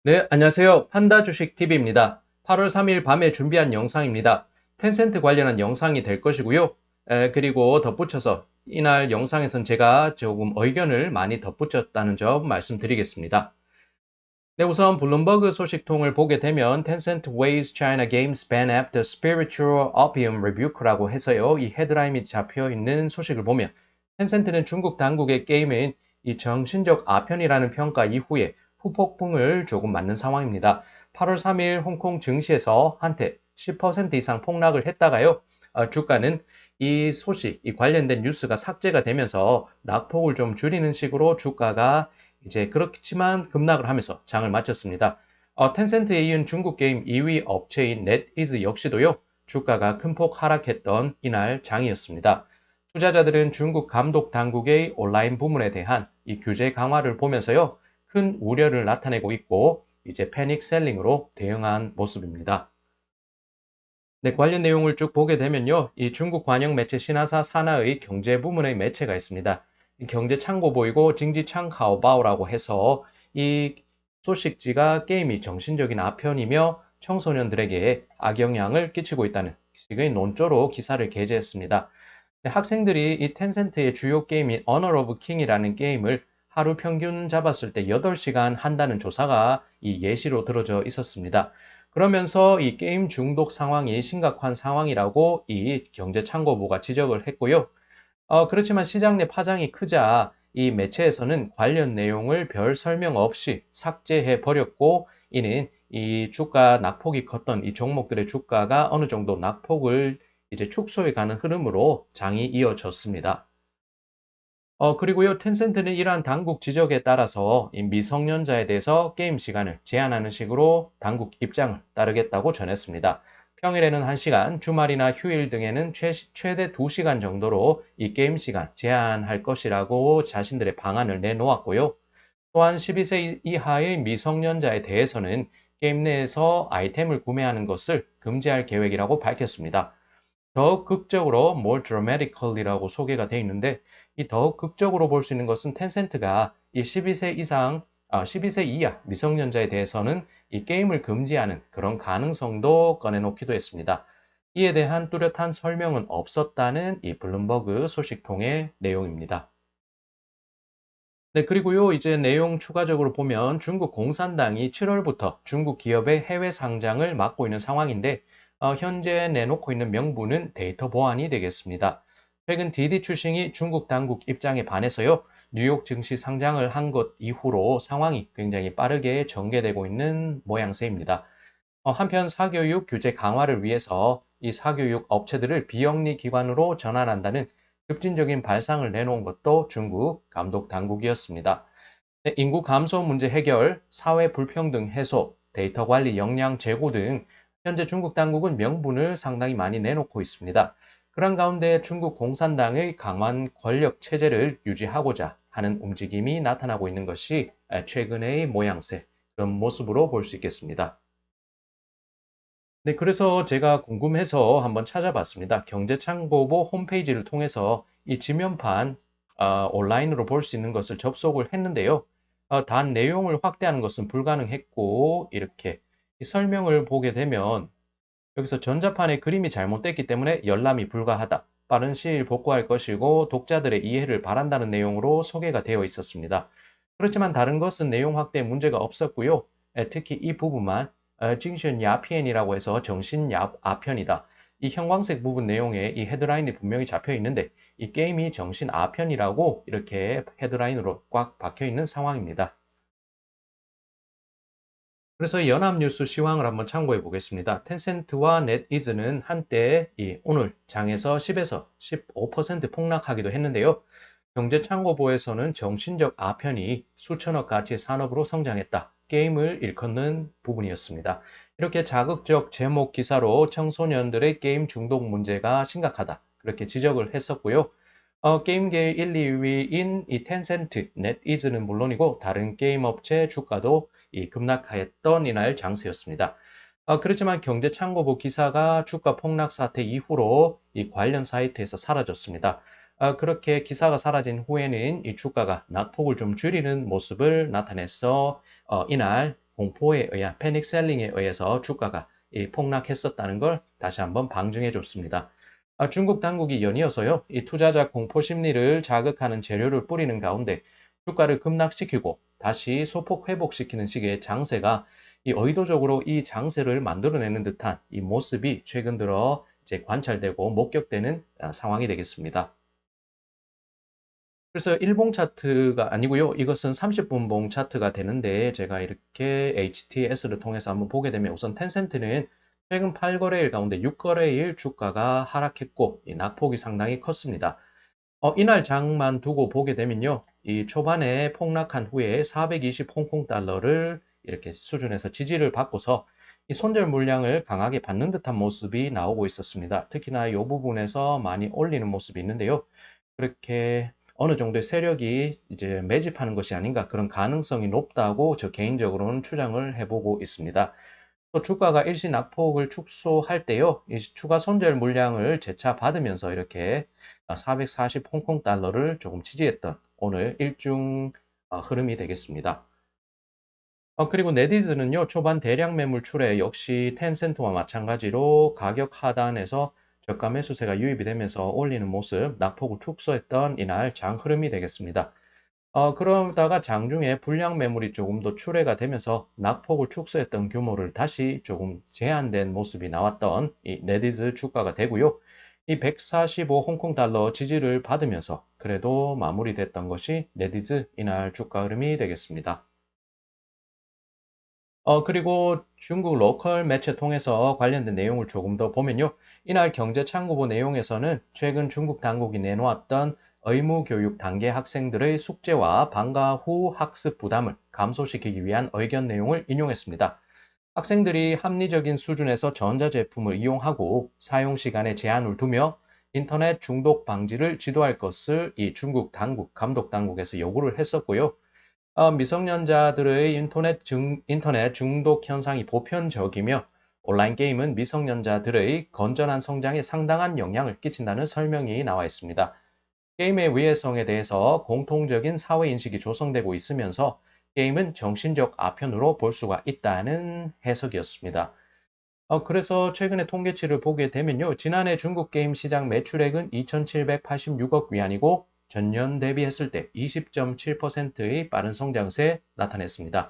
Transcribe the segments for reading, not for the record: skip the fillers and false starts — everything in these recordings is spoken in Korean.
네, 안녕하세요. 판다 주식 TV입니다. 8월 3일 밤에 준비한 영상입니다. 텐센트 관련한 영상이 될 것이고요. 그리고 덧붙여서 이날 영상에선 제가 조금 의견을 많이 덧붙였다는 점 말씀드리겠습니다. 네, 우선 블룸버그 소식통을 보게 되면 Tencent weighs China games ban after spiritual opium rebuke라고 해서요. 이 헤드라인이 잡혀 있는 소식을 보면 텐센트는 중국 당국의 게임인 이 정신적 아편이라는 평가 이후에 후폭풍을 조금 맞는 상황입니다. 8월 3일 홍콩 증시에서 한때 10% 이상 폭락을 했다가요. 주가는 이 소식, 이 관련된 뉴스가 삭제가 되면서 낙폭을 좀 줄이는 식으로 주가가 이제 그렇지만 급락을 하면서 장을 마쳤습니다. 텐센트에 이은 중국 게임 2위 업체인 넷이즈 역시도요, 주가가 큰 폭 하락했던 이날 장이었습니다. 투자자들은 중국 감독 당국의 온라인 부문에 대한 이 규제 강화를 보면서요, 큰 우려를 나타내고 있고, 이제 패닉 셀링으로 대응한 모습입니다. 네, 관련 내용을 쭉 보게 되면요. 이 중국 관영 매체 신화사 산하의 경제 부문의 매체가 있습니다. 이 경제 창고보이고 징지창 하오바오라고 해서 이 소식지가 게임이 정신적인 아편이며 청소년들에게 악영향을 끼치고 있다는 식의 논조로 기사를 게재했습니다. 네, 학생들이 이 텐센트의 주요 게임인 Honor of King이라는 게임을 하루 평균 잡았을 때 8시간 한다는 조사가 이 예시로 들어져 있었습니다. 그러면서 이 게임 중독 상황이 심각한 상황이라고 이 경제창고부가 지적을 했고요. 그렇지만 시장 내 파장이 크자 이 매체에서는 관련 내용을 별 설명 없이 삭제해 버렸고, 이는 이 주가 낙폭이 컸던 이 종목들의 주가가 어느 정도 낙폭을 이제 축소해 가는 흐름으로 장이 이어졌습니다. 그리고요, 텐센트는 이러한 당국 지적에 따라서 이 미성년자에 대해서 게임 시간을 제한하는 식으로 당국 입장을 따르겠다고 전했습니다. 평일에는 1시간, 주말이나 휴일 등에는 최대 2시간 정도로 이 게임 시간 제한할 것이라고 자신들의 방안을 내놓았고요. 또한 12세 이하의 미성년자에 대해서는 게임 내에서 아이템을 구매하는 것을 금지할 계획이라고 밝혔습니다. 더욱 극적으로 more dramatically라고 소개가 되어 있는데, 이 더욱 극적으로 볼 수 있는 것은 텐센트가 이 12세 이상, 12세 이하 미성년자에 대해서는 이 게임을 금지하는 그런 가능성도 꺼내놓기도 했습니다. 이에 대한 뚜렷한 설명은 없었다는 이 블룸버그 소식통의 내용입니다. 네, 그리고요, 이제 내용 추가적으로 보면 중국 공산당이 7월부터 중국 기업의 해외 상장을 막고 있는 상황인데, 현재 내놓고 있는 명분은 데이터 보안이 되겠습니다. 최근 디디 추싱이 중국 당국 입장에 반해서요, 뉴욕 증시 상장을 한 것 이후로 상황이 굉장히 빠르게 전개되고 있는 모양새입니다. 한편 사교육 규제 강화를 위해서 이 사교육 업체들을 비영리 기관으로 전환한다는 급진적인 발상을 내놓은 것도 중국 감독 당국이었습니다. 네, 인구 감소 문제 해결, 사회 불평등 해소, 데이터 관리 역량 제고 등 현재 중국 당국은 명분을 상당히 많이 내놓고 있습니다. 그런 가운데 중국 공산당의 강한 권력 체제를 유지하고자 하는 움직임이 나타나고 있는 것이 최근의 모양새, 그런 모습으로 볼 수 있겠습니다. 네, 그래서 제가 궁금해서 한번 찾아봤습니다. 경제창고보 홈페이지를 통해서 이 지면판 온라인으로 볼 수 있는 것을 접속을 했는데요. 단 내용을 확대하는 것은 불가능했고, 이렇게 이 설명을 보게 되면 여기서 전자판에 그림이 잘못됐기 때문에 열람이 불가하다. 빠른 시일 복구할 것이고 독자들의 이해를 바란다는 내용으로 소개가 되어 있었습니다. 그렇지만 다른 것은 내용 확대에 문제가 없었고요. 특히 이 부분만 징션 야피엔이라고 해서 정신 아편이다. 이 형광색 부분 내용에 이 헤드라인이 분명히 잡혀 있는데 이 게임이 정신 아편이라고 이렇게 헤드라인으로 꽉 박혀 있는 상황입니다. 그래서 연합뉴스 시황을 한번 참고해 보겠습니다. 텐센트와 넷이즈는 한때 오늘 장에서 10에서 15% 폭락하기도 했는데요. 경제창고보에서는 정신적 아편이 수천억 가치의 산업으로 성장했다. 게임을 일컫는 부분이었습니다. 이렇게 자극적 제목 기사로 청소년들의 게임 중독 문제가 심각하다. 그렇게 지적을 했었고요. 게임계 1, 2위인 이 텐센트, 넷이즈는 물론이고 다른 게임 업체 주가도 이 급락했던 이날 장세였습니다. 그렇지만 경제창고부 기사가 주가 폭락 사태 이후로 이 관련 사이트에서 사라졌습니다. 그렇게 기사가 사라진 후에는 이 주가가 낙폭을 좀 줄이는 모습을 나타내서 이날 공포에 의한 패닉 셀링에 의해서 주가가 폭락했었다는 걸 다시 한번 방증해 줬습니다. 중국 당국이 연이어서요, 이 투자자 공포 심리를 자극하는 재료를 뿌리는 가운데 주가를 급락시키고 다시 소폭 회복시키는 식의 장세가 의도적으로 이 장세를 만들어내는 듯한 이 모습이 최근 들어 이제 관찰되고 목격되는 상황이 되겠습니다. 그래서 일봉 차트가 아니고요. 이것은 30분봉 차트가 되는데 제가 이렇게 HTS를 통해서 한번 보게 되면 우선 텐센트는 최근 8거래일 가운데 6거래일 주가가 하락했고 이 낙폭이 상당히 컸습니다. 이날 장만 두고 보게 되면요. 이 초반에 폭락한 후에 420 홍콩 달러를 이렇게 수준에서 지지를 받고서 이 손절 물량을 강하게 받는 듯한 모습이 나오고 있었습니다. 특히나 이 부분에서 많이 올리는 모습이 있는데요. 그렇게 어느 정도의 세력이 이제 매집하는 것이 아닌가 그런 가능성이 높다고 저 개인적으로는 추정을 해보고 있습니다. 또 주가가 일시 낙폭을 축소할 때요, 이 추가 손절 물량을 재차 받으면서 이렇게 440 홍콩 달러를 조금 지지했던 오늘 일중 흐름이 되겠습니다. 그리고 네디즈는요, 초반 대량 매물 출에 역시 텐센트와 마찬가지로 가격 하단에서 저가 매수세가 유입이 되면서 올리는 모습, 낙폭을 축소했던 이날 장 흐름이 되겠습니다. 그러다가 장중에 불량 매물이 조금 더 출회가 되면서 낙폭을 축소했던 규모를 다시 조금 제한된 모습이 나왔던 이 네디즈 주가가 되고요. 이 145 홍콩 달러 지지를 받으면서 그래도 마무리됐던 것이 네디즈 이날 주가 흐름이 되겠습니다. 그리고 중국 로컬 매체 통해서 관련된 내용을 조금 더 보면요. 이날 경제창구부 내용에서는 최근 중국 당국이 내놓았던 의무교육 단계 학생들의 숙제와 방과 후 학습 부담을 감소시키기 위한 의견 내용을 인용했습니다. 학생들이 합리적인 수준에서 전자제품을 이용하고 사용 시간에 제한을 두며 인터넷 중독 방지를 지도할 것을 이 중국 당국, 감독 당국에서 요구를 했었고요. 미성년자들의 인터넷 중독 현상이 보편적이며 온라인 게임은 미성년자들의 건전한 성장에 상당한 영향을 끼친다는 설명이 나와 있습니다. 게임의 위해성에 대해서 공통적인 사회 인식이 조성되고 있으면서 게임은 정신적 아편으로 볼 수가 있다는 해석이었습니다. 그래서 최근에 통계치를 보게 되면요. 지난해 중국 게임 시장 매출액은 2,786억 위안이고 전년 대비했을 때 20.7%의 빠른 성장세 나타냈습니다.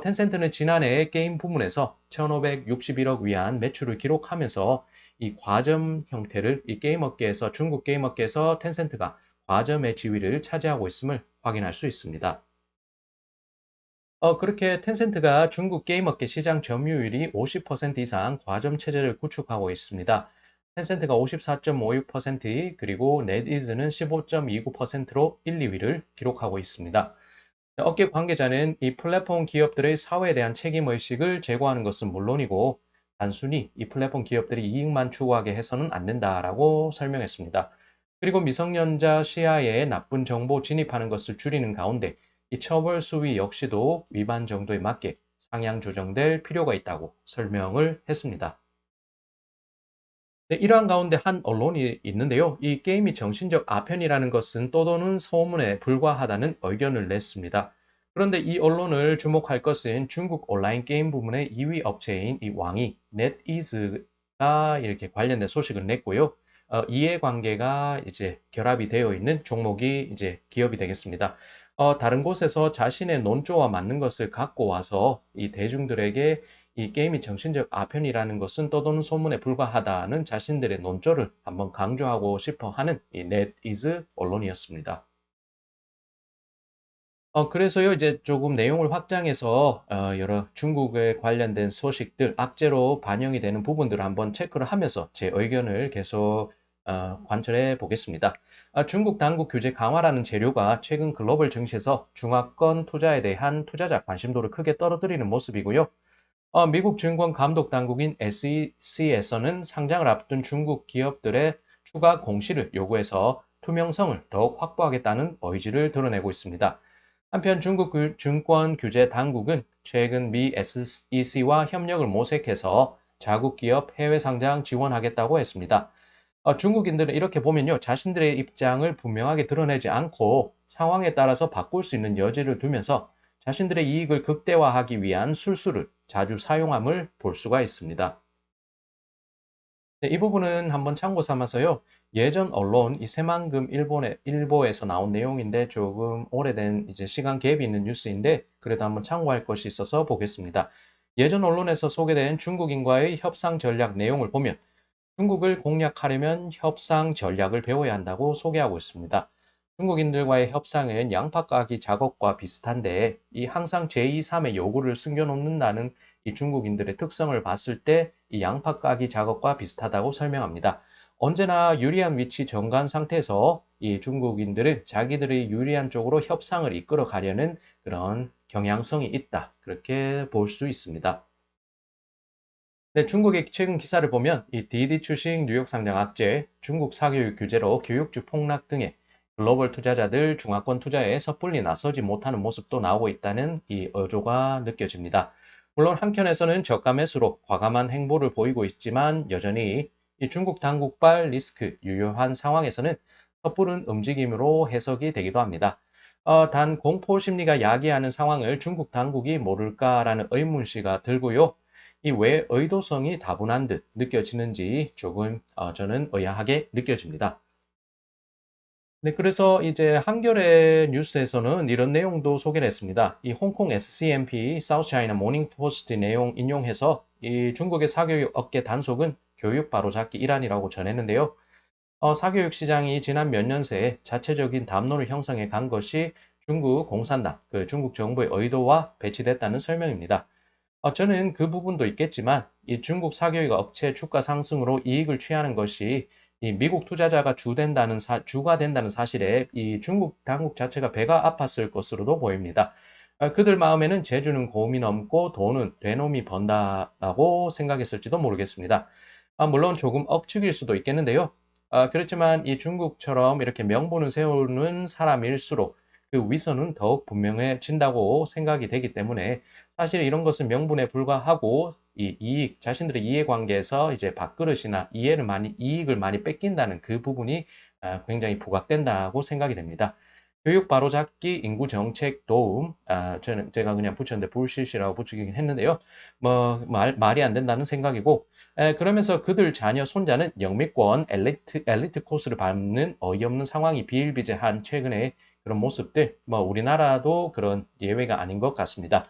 텐센트는 지난해 게임 부문에서 1,561억 위안 매출을 기록하면서 이 과점 형태를 이 게임 업계에서 중국 게임 업계에서 텐센트가 과점의 지위를 차지하고 있음을 확인할 수 있습니다. 그렇게 텐센트가 중국 게임업계 시장 점유율이 50% 이상 과점 체제를 구축하고 있습니다. 텐센트가 54.56%, 그리고 넷이즈는 15.29%로 1, 2위를 기록하고 있습니다. 업계 관계자는 이 플랫폼 기업들의 사회에 대한 책임의식을 제고하는 것은 물론이고 단순히 이 플랫폼 기업들이 이익만 추구하게 해서는 안 된다라고 설명했습니다. 그리고 미성년자 시야에 나쁜 정보 진입하는 것을 줄이는 가운데 이 처벌 수위 역시도 위반 정도에 맞게 상향 조정될 필요가 있다고 설명을 했습니다. 네, 이러한 가운데 한 언론이 있는데요. 이 게임이 정신적 아편이라는 것은 떠도는 소문에 불과하다는 의견을 냈습니다. 그런데 이 언론을 주목할 것은 중국 온라인 게임 부문의 2위 업체인 이 왕이 넷이즈가 이렇게 관련된 소식을 냈고요. 이해관계가 이제 결합이 되어 있는 종목이 이제 기업이 되겠습니다. 다른 곳에서 자신의 논조와 맞는 것을 갖고 와서 이 대중들에게 이 게임이 정신적 아편이라는 것은 떠도는 소문에 불과하다는 자신들의 논조를 한번 강조하고 싶어 하는 이 넷이즈 언론이었습니다. 그래서요, 이제 조금 내용을 확장해서 여러 중국에 관련된 소식들, 악재로 반영이 되는 부분들을 한번 체크를 하면서 제 의견을 계속 관철해 보겠습니다. 중국 당국 규제 강화라는 재료가 최근 글로벌 증시에서 중화권 투자에 대한 투자자 관심도를 크게 떨어뜨리는 모습이고요. 미국 증권 감독 당국인 SEC에서는 상장을 앞둔 중국 기업들의 추가 공시를 요구해서 투명성을 더욱 확보하겠다는 의지를 드러내고 있습니다. 한편 중국 증권 규제 당국은 최근 미 SEC와 협력을 모색해서 자국 기업 해외 상장 지원하겠다고 했습니다. 중국인들은 이렇게 보면요, 자신들의 입장을 분명하게 드러내지 않고 상황에 따라서 바꿀 수 있는 여지를 두면서 자신들의 이익을 극대화하기 위한 술수를 자주 사용함을 볼 수가 있습니다. 네, 이 부분은 한번 참고 삼아서요. 예전 언론 이 새만금 일보에서 나온 내용인데 조금 오래된 이제 시간 갭이 있는 뉴스인데 그래도 한번 참고할 것이 있어서 보겠습니다. 예전 언론에서 소개된 중국인과의 협상 전략 내용을 보면 중국을 공략하려면 협상 전략을 배워야 한다고 소개하고 있습니다. 중국인들과의 협상은 양파 까기 작업과 비슷한데 이 항상 제2, 3의 요구를 숨겨놓는다는 이 중국인들의 특성을 봤을 때 이 양파 까기 작업과 비슷하다고 설명합니다. 언제나 유리한 위치 정간 상태에서 이 중국인들은 자기들의 유리한 쪽으로 협상을 이끌어 가려는 그런 경향성이 있다. 그렇게 볼 수 있습니다. 네, 중국의 최근 기사를 보면 이 디디 추식 뉴욕 상장 악재, 중국 사교육 규제로 교육주 폭락 등의 글로벌 투자자들 중화권 투자에 섣불리 나서지 못하는 모습도 나오고 있다는 이 어조가 느껴집니다. 물론 한켠에서는 저가 매수로 과감한 행보를 보이고 있지만 여전히 이 중국 당국발 리스크 유효한 상황에서는 섣부른 움직임으로 해석이 되기도 합니다. 단 공포 심리가 야기하는 상황을 중국 당국이 모를까라는 의문시가 들고요. 이 왜 의도성이 다분한 듯 느껴지는지 조금 저는 의아하게 느껴집니다. 네, 그래서 이제 한겨레 뉴스에서는 이런 내용도 소개를 했습니다. 이 홍콩 SCMP, 사우스 차이나 모닝 포스트 내용 인용해서 이 중국의 사교육 업계 단속은 교육 바로잡기 일환이라고 전했는데요. 사교육 시장이 지난 몇 년 새 자체적인 담론을 형성해 간 것이 중국 공산당, 그 중국 정부의 의도와 배치됐다는 설명입니다. 저는 그 부분도 있겠지만 이 중국 사교육 업체 주가 상승으로 이익을 취하는 것이 이 미국 투자자가 주가 된다는 사실에 이 중국 당국 자체가 배가 아팠을 것으로도 보입니다. 그들 마음에는 재주는 곰이 넘고 돈은 되놈이 번다라고 생각했을지도 모르겠습니다. 물론 조금 억측일 수도 있겠는데요. 그렇지만 이 중국처럼 이렇게 명분을 세우는 사람일수록 그 위선은 더욱 분명해진다고 생각이 되기 때문에 사실 이런 것은 명분에 불과하고 이 이익, 자신들의 이해관계에서 이제 밥그릇이나 이익을 많이 뺏긴다는 그 부분이 굉장히 부각된다고 생각이 됩니다. 교육 바로잡기, 인구 정책 도움, 제가 그냥 붙였는데 불실시라고 붙이긴 했는데요. 말이 안 된다는 생각이고, 그러면서 그들 자녀, 손자는 영미권 엘리트 코스를 밟는 어이없는 상황이 비일비재한 최근의 그런 모습들, 우리나라도 그런 예외가 아닌 것 같습니다.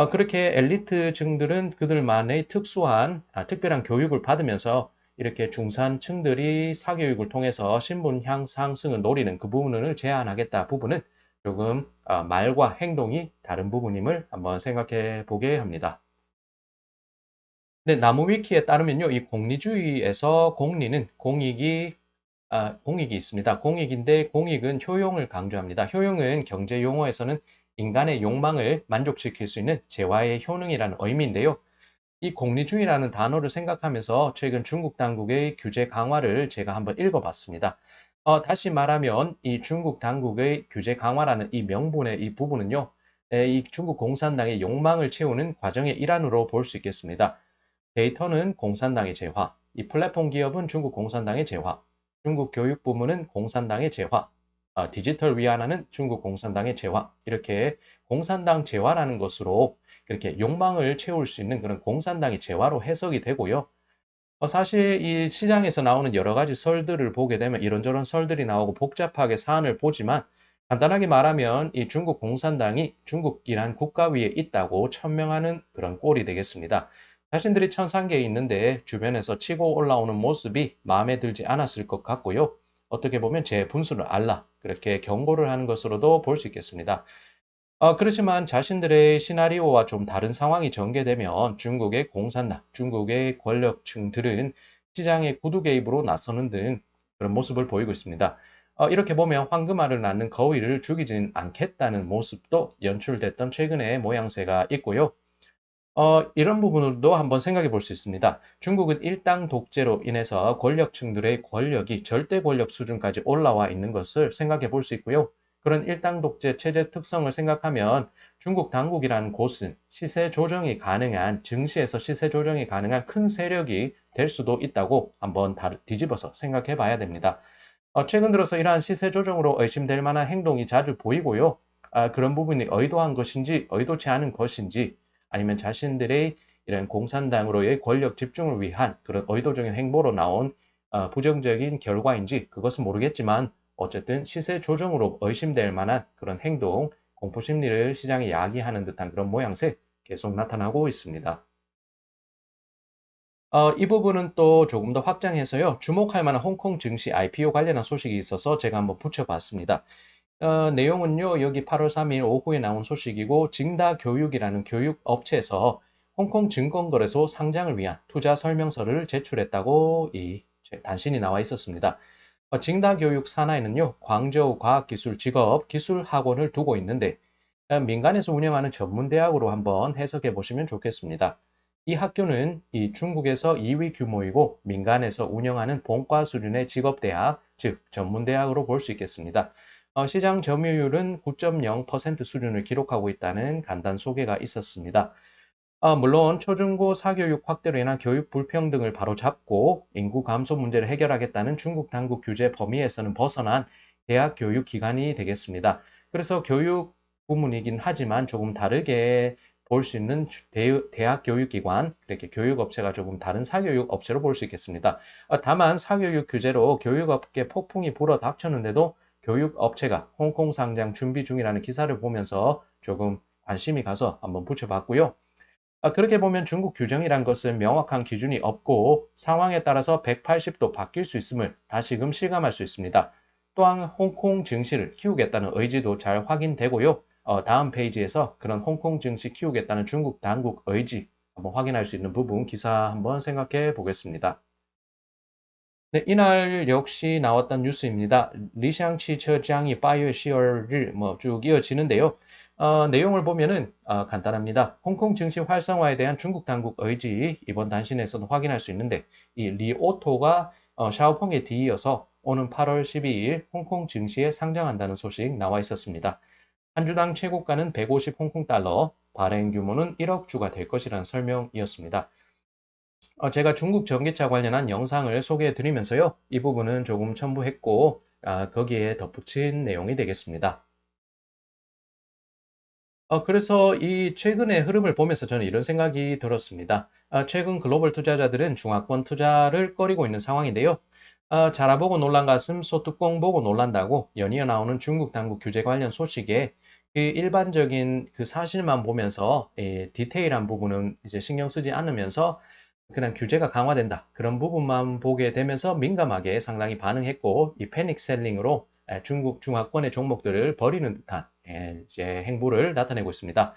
그렇게 엘리트층들은 그들만의 특별한 교육을 받으면서 이렇게 중산층들이 사교육을 통해서 신분향 상승을 노리는 그 부분을 제한하겠다 부분은 조금 말과 행동이 다른 부분임을 한번 생각해 보게 합니다. 네, 나무위키에 따르면요, 이 공리주의에서 공리는 공익이 있습니다. 공익인데 공익은 효용을 강조합니다. 효용은 경제 용어에서는 인간의 욕망을 만족시킬 수 있는 재화의 효능이라는 의미인데요. 이 공리주의라는 단어를 생각하면서 최근 중국 당국의 규제 강화를 제가 한번 읽어봤습니다. 다시 말하면 이 중국 당국의 규제 강화라는 이 명분의 이 부분은요, 이 중국 공산당의 욕망을 채우는 과정의 일환으로 볼 수 있겠습니다. 데이터는 공산당의 재화, 이 플랫폼 기업은 중국 공산당의 재화, 중국 교육 부문은 공산당의 재화, 디지털 위안화는 중국 공산당의 재화, 이렇게 공산당 재화라는 것으로 그렇게 욕망을 채울 수 있는 그런 공산당의 재화로 해석이 되고요. 사실 이 시장에서 나오는 여러 가지 설들을 보게 되면 이런저런 설들이 나오고 복잡하게 사안을 보지만 간단하게 말하면 이 중국 공산당이 중국이란 국가 위에 있다고 천명하는 그런 꼴이 되겠습니다. 자신들이 천상계에 있는데 주변에서 치고 올라오는 모습이 마음에 들지 않았을 것 같고요. 어떻게 보면 제 분수를 알라 그렇게 경고를 하는 것으로도 볼 수 있겠습니다. 그렇지만 자신들의 시나리오와 좀 다른 상황이 전개되면 중국의 공산당, 중국의 권력층들은 시장의 구두 개입으로 나서는 등 그런 모습을 보이고 있습니다. 이렇게 보면 황금알을 낳는 거위를 죽이진 않겠다는 모습도 연출됐던 최근의 모양새가 있고요. 이런 부분도 한번 생각해 볼 수 있습니다. 중국은 일당 독재로 인해서 권력층들의 권력이 절대 권력 수준까지 올라와 있는 것을 생각해 볼 수 있고요. 그런 일당 독재 체제 특성을 생각하면 중국 당국이라는 곳은 증시에서 시세 조정이 가능한 큰 세력이 될 수도 있다고 한번 뒤집어서 생각해 봐야 됩니다. 최근 들어서 이러한 시세 조정으로 의심될 만한 행동이 자주 보이고요. 그런 부분이 의도한 것인지 의도치 않은 것인지 아니면 자신들의 이런 공산당으로의 권력 집중을 위한 그런 의도적인 행보로 나온 부정적인 결과인지 그것은 모르겠지만 어쨌든 시세 조정으로 의심될 만한 그런 행동, 공포 심리를 시장에 야기하는 듯한 그런 모양새 계속 나타나고 있습니다. 이 부분은 또 조금 더 확장해서요. 주목할 만한 홍콩 증시 IPO 관련한 소식이 있어서 제가 한번 붙여봤습니다. 내용은요, 여기 8월 3일 오후에 나온 소식이고, 징다교육이라는 교육 업체에서 홍콩 증권거래소 상장을 위한 투자 설명서를 제출했다고 단신이 나와 있었습니다. 징다교육 산하에는요, 광저우 과학기술 직업 기술학원을 두고 있는데, 민간에서 운영하는 전문대학으로 한번 해석해 보시면 좋겠습니다. 이 학교는 이 중국에서 2위 규모이고 민간에서 운영하는 본과 수준의 직업대학, 즉 전문대학으로 볼 수 있겠습니다. 시장 점유율은 9.0% 수준을 기록하고 있다는 간단 소개가 있었습니다. 물론 초중고 사교육 확대로 인한 교육 불평등을 바로잡고 인구 감소 문제를 해결하겠다는 중국 당국 규제 범위에서는 벗어난 대학 교육 기관이 되겠습니다. 그래서 교육 부문이긴 하지만 조금 다르게 볼 수 있는 대학 교육기관, 이렇게 교육업체가 조금 다른 사교육 업체로 볼 수 있겠습니다. 다만 사교육 규제로 교육업계 폭풍이 불어 닥쳤는데도 교육업체가 홍콩 상장 준비 중이라는 기사를 보면서 조금 관심이 가서 한번 붙여봤고요. 그렇게 보면 중국 규정이란 것은 명확한 기준이 없고 상황에 따라서 180도 바뀔 수 있음을 다시금 실감할 수 있습니다. 또한 홍콩 증시를 키우겠다는 의지도 잘 확인되고요. 다음 페이지에서 그런 홍콩 증시 키우겠다는 중국 당국 의지 한번 확인할 수 있는 부분 기사 한번 생각해 보겠습니다. 네, 이날 역시 나왔던 뉴스입니다. 리샹치처장이 8월 10일 쭉 이어지는데요. 내용을 보면은 간단합니다. 홍콩 증시 활성화에 대한 중국 당국 의지 이번 단신에서는 확인할 수 있는데 이 리오토가 샤오펑에 뒤이어서 오는 8월 12일 홍콩 증시에 상장한다는 소식 나와 있었습니다. 한 주당 최고가는 150 홍콩 달러, 발행 규모는 1억 주가 될 것이라는 설명이었습니다. 제가 중국 전기차 관련한 영상을 소개해 드리면서요. 이 부분은 조금 첨부했고 거기에 덧붙인 내용이 되겠습니다. 그래서 이 최근의 흐름을 보면서 저는 이런 생각이 들었습니다. 최근 글로벌 투자자들은 중화권 투자를 꺼리고 있는 상황인데요. 자라보고 놀란 가슴, 소뚜껑 보고 놀란다고 연이어 나오는 중국 당국 규제 관련 소식에 그 일반적인 그 사실만 보면서 디테일한 부분은 이제 신경 쓰지 않으면서 그냥 규제가 강화된다. 그런 부분만 보게 되면서 민감하게 상당히 반응했고 이 패닉 셀링으로 중국 중화권의 종목들을 버리는 듯한 이제 행보를 나타내고 있습니다.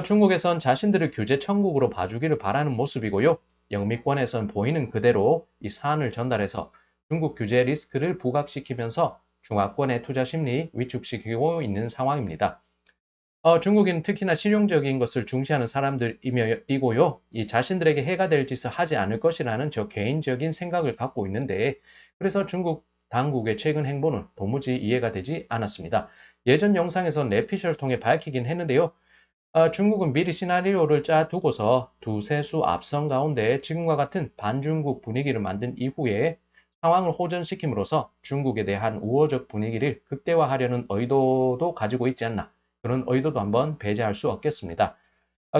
중국에선 자신들을 규제 천국으로 봐주기를 바라는 모습이고요. 영미권에선 보이는 그대로 이 사안을 전달해서 중국 규제 리스크를 부각시키면서 중화권의 투자 심리 위축시키고 있는 상황입니다. 중국인 특히나 실용적인 것을 중시하는 사람들이고요. 이 자신들에게 해가 될 짓을 하지 않을 것이라는 저 개인적인 생각을 갖고 있는데 그래서 중국 당국의 최근 행보는 도무지 이해가 되지 않았습니다. 예전 영상에서 내피셜을 통해 밝히긴 했는데요. 중국은 미리 시나리오를 짜두고서 두세 수 앞선 가운데 지금과 같은 반중국 분위기를 만든 이후에 상황을 호전시킴으로써 중국에 대한 우호적 분위기를 극대화하려는 의도도 가지고 있지 않나. 그런 의도도 한번 배제할 수 없겠습니다.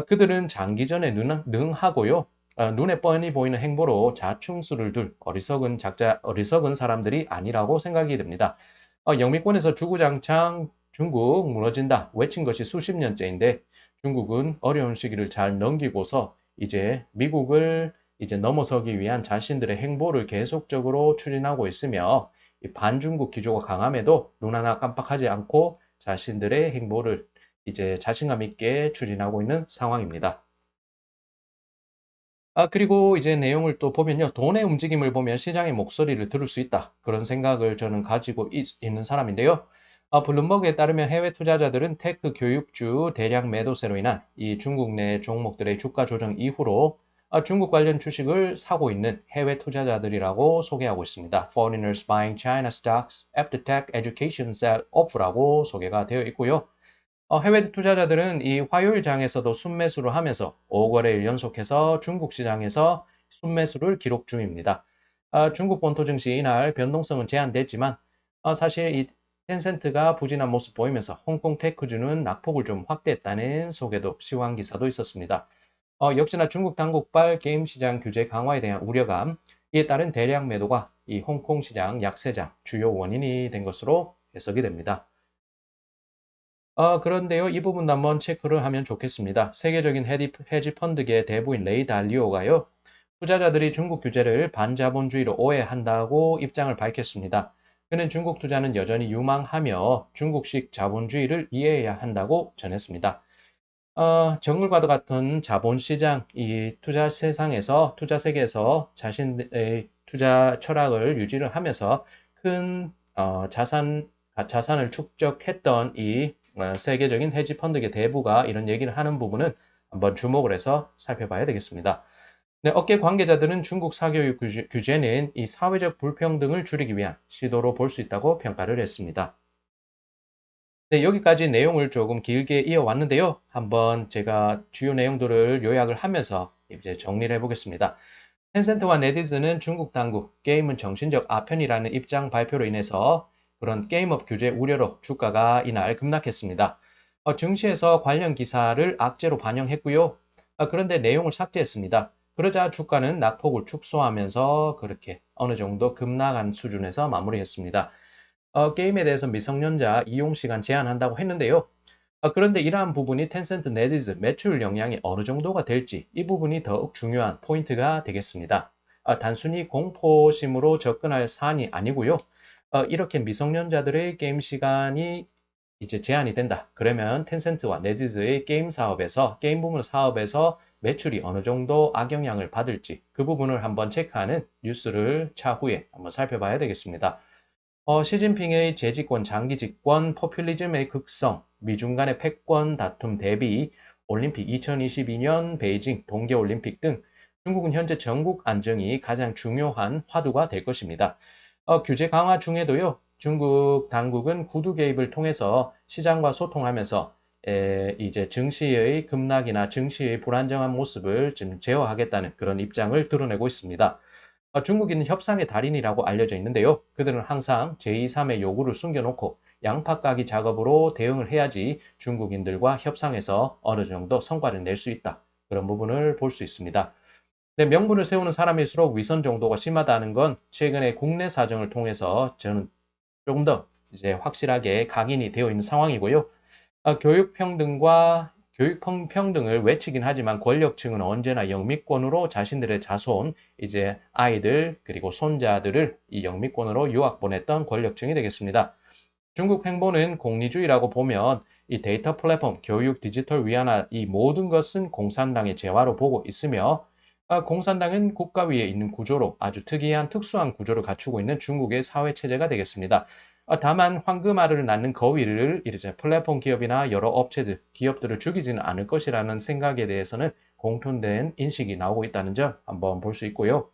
그들은 장기전에 능하고요. 눈에 뻔히 보이는 행보로 자충수를 둘 어리석은 사람들이 아니라고 생각이 됩니다. 영미권에서 주구장창 중국 무너진다 외친 것이 수십 년째인데 중국은 어려운 시기를 잘 넘기고서 이제 미국을 이제 넘어서기 위한 자신들의 행보를 계속적으로 추진하고 있으며 이 반중국 기조가 강함에도 눈 하나 깜빡하지 않고 자신들의 행보를 이제 자신감 있게 추진하고 있는 상황입니다. 그리고 이제 내용을 또 보면요. 돈의 움직임을 보면 시장의 목소리를 들을 수 있다. 그런 생각을 저는 가지고 있는 사람인데요. 블룸버그에 따르면 해외 투자자들은 테크 교육주 대량 매도세로 인한 이 중국 내 종목들의 주가 조정 이후로 중국 관련 주식을 사고 있는 해외 투자자들이라고 소개하고 있습니다. Foreigners buying China stocks after tech education sell-off라고 소개가 되어 있고요. 해외 투자자들은 이 화요일 장에서도 순매수를 하면서 5거래일 연속해서 중국 시장에서 순매수를 기록 중입니다. 중국 본토 증시 이날 변동성은 제한됐지만 사실 이 텐센트가 부진한 모습 보이면서 홍콩 테크주는 낙폭을 좀 확대했다는 소개도 시황 기사도 있었습니다. 역시나 중국 당국발 게임 시장 규제 강화에 대한 우려감, 이에 따른 대량 매도가 이 홍콩 시장 약세장 주요 원인이 된 것으로 해석이 됩니다. 그런데요, 이 부분도 한번 체크를 하면 좋겠습니다. 세계적인 헤지 펀드계 대부인 레이 달리오가요, 투자자들이 중국 규제를 반자본주의로 오해한다고 입장을 밝혔습니다. 그는 중국 투자는 여전히 유망하며 중국식 자본주의를 이해해야 한다고 전했습니다. 정글과도 같은 자본시장, 이 투자 세상에서, 투자 세계에서 자신의 투자 철학을 유지를 하면서 큰 자산을 축적했던 이 세계적인 헤지펀드계 대부가 이런 얘기를 하는 부분은 한번 주목을 해서 살펴봐야 되겠습니다. 네, 업계 관계자들은 중국 사교육 규제는 이 사회적 불평등을 줄이기 위한 시도로 볼 수 있다고 평가를 했습니다. 네, 여기까지 내용을 조금 길게 이어왔는데요. 한번 제가 주요 내용들을 요약을 하면서 이제 정리를 해보겠습니다. 텐센트와 네디즈는 중국 당국, 게임은 정신적 아편이라는 입장 발표로 인해서 그런 게임업 규제 우려로 주가가 이날 급락했습니다. 증시에서 관련 기사를 악재로 반영했고요. 그런데 내용을 삭제했습니다. 그러자 주가는 낙폭을 축소하면서 그렇게 어느 정도 급락한 수준에서 마무리했습니다. 게임에 대해서 미성년자 이용 시간 제한한다고 했는데요. 그런데 이러한 부분이 텐센트 네디즈 매출 영향이 어느 정도가 될지 이 부분이 더욱 중요한 포인트가 되겠습니다. 단순히 공포심으로 접근할 사안이 아니고요. 이렇게 미성년자들의 게임 시간이 이제 제한이 된다. 그러면 텐센트와 네디즈의 게임 사업에서, 게임 부문 사업에서 매출이 어느 정도 악영향을 받을지 그 부분을 한번 체크하는 뉴스를 차후에 한번 살펴봐야 되겠습니다. 시진핑의 재집권, 장기 집권, 포퓰리즘의 극성, 미중 간의 패권 다툼 대비, 올림픽 2022년 베이징, 동계올림픽 등 중국은 현재 전국 안정이 가장 중요한 화두가 될 것입니다. 규제 강화 중에도요, 중국 당국은 구두 개입을 통해서 시장과 소통하면서 이제 증시의 급락이나 증시의 불안정한 모습을 좀 제어하겠다는 그런 입장을 드러내고 있습니다. 중국인은 협상의 달인이라고 알려져 있는데요. 그들은 항상 제2, 3의 요구를 숨겨놓고 양파 까기 작업으로 대응을 해야지 중국인들과 협상에서 어느 정도 성과를 낼 수 있다. 그런 부분을 볼 수 있습니다. 네, 명분을 세우는 사람일수록 위선 정도가 심하다는 건 최근에 국내 사정을 통해서 저는 조금 더 이제 확실하게 각인이 되어 있는 상황이고요. 교육 평등과 교육 평등을 외치긴 하지만 권력층은 언제나 영미권으로 자신들의 자손, 이제 아이들 그리고 손자들을 이 영미권으로 유학 보냈던 권력층이 되겠습니다. 중국 횡보는 공리주의라고 보면 이 데이터 플랫폼, 교육, 디지털 위안화 이 모든 것은 공산당의 재화로 보고 있으며 공산당은 국가 위에 있는 구조로 아주 특이한 특수한 구조를 갖추고 있는 중국의 사회 체제가 되겠습니다. 다만 황금알을 낳는 거위를 이제 플랫폼 기업이나 여러 업체들, 기업들을 죽이지는 않을 것이라는 생각에 대해서는 공통된 인식이 나오고 있다는 점 한번 볼 수 있고요.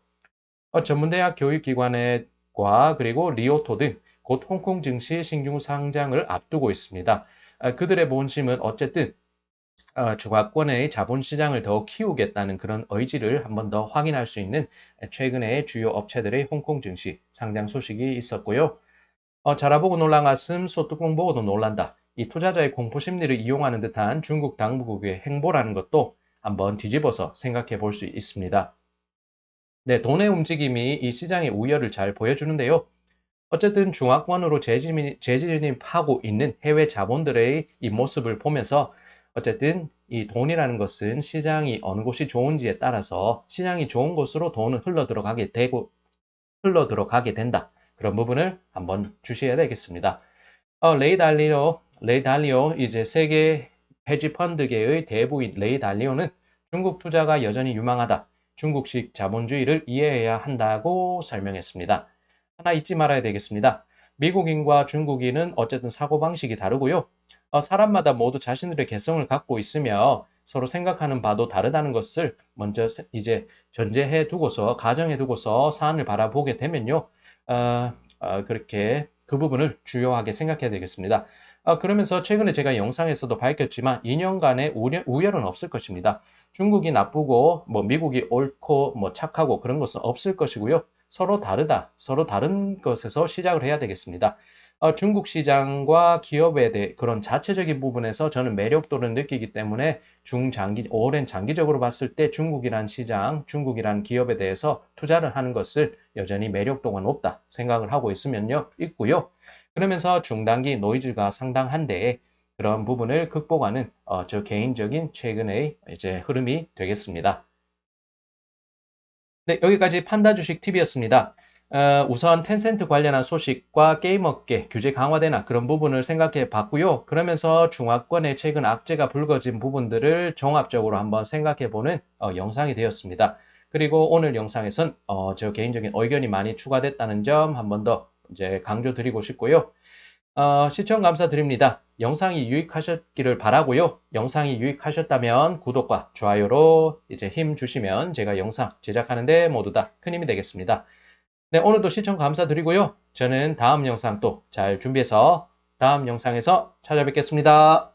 전문대학 교육기관과 그리고 리오토 등 곧 홍콩 증시 신규 상장을 앞두고 있습니다. 그들의 본심은 어쨌든 중화권의 자본시장을 더 키우겠다는 그런 의지를 한번 더 확인할 수 있는 최근의 주요 업체들의 홍콩 증시 상장 소식이 있었고요. 자라보고 놀란 가슴, 소뚜껑 보고도 놀란다. 이 투자자의 공포 심리를 이용하는 듯한 중국 당국의 행보라는 것도 한번 뒤집어서 생각해 볼 수 있습니다. 네, 돈의 움직임이 이 시장의 우열을 잘 보여주는데요. 어쨌든 중화권으로 재진입하고 있는 해외 자본들의 이 모습을 보면서 어쨌든 이 돈이라는 것은 시장이 어느 곳이 좋은지에 따라서 시장이 좋은 곳으로 돈은 흘러 들어가게 된다. 그런 부분을 한번 주셔야 되겠습니다. 레이 달리오 이제 세계 헤지 펀드계의 대부인 레이 달리오는 중국 투자가 여전히 유망하다. 중국식 자본주의를 이해해야 한다고 설명했습니다. 하나 잊지 말아야 되겠습니다. 미국인과 중국인은 어쨌든 사고방식이 다르고요. 사람마다 모두 자신들의 개성을 갖고 있으며 서로 생각하는 바도 다르다는 것을 먼저 이제 전제해 두고서, 가정해 두고서 사안을 바라보게 되면요. 그렇게 그 부분을 주요하게 생각해야 되겠습니다. 그러면서 최근에 제가 영상에서도 밝혔지만 2년간의 우열은 없을 것입니다. 중국이 나쁘고 뭐 미국이 옳고 뭐 착하고 그런 것은 없을 것이고요. 서로 다르다. 서로 다른 것에서 시작을 해야 되겠습니다. 중국 시장과 기업에 대해 그런 자체적인 부분에서 저는 매력도를 느끼기 때문에 오랜 장기적으로 봤을 때 중국이란 시장, 중국이란 기업에 대해서 투자를 하는 것을 여전히 매력도가 높다 생각을 하고 있고요. 그러면서 중단기 노이즈가 상당한데 그런 부분을 극복하는 저 개인적인 최근의 이제 흐름이 되겠습니다. 네, 여기까지 판다 주식 팁이었습니다. 우선 텐센트 관련한 소식과 게임업계 규제 강화되나 그런 부분을 생각해 봤고요. 그러면서 중화권의 최근 악재가 불거진 부분들을 종합적으로 한번 생각해 보는 영상이 되었습니다. 그리고 오늘 영상에선 저 개인적인 의견이 많이 추가됐다는 점 한 번 더 이제 강조드리고 싶고요. 시청 감사드립니다. 영상이 유익하셨기를 바라고요. 영상이 유익하셨다면 구독과 좋아요로 이제 힘 주시면 제가 영상 제작하는데 모두 다 큰 힘이 되겠습니다. 네, 오늘도 시청 감사드리고요. 저는 다음 영상 또 잘 준비해서 다음 영상에서 찾아뵙겠습니다.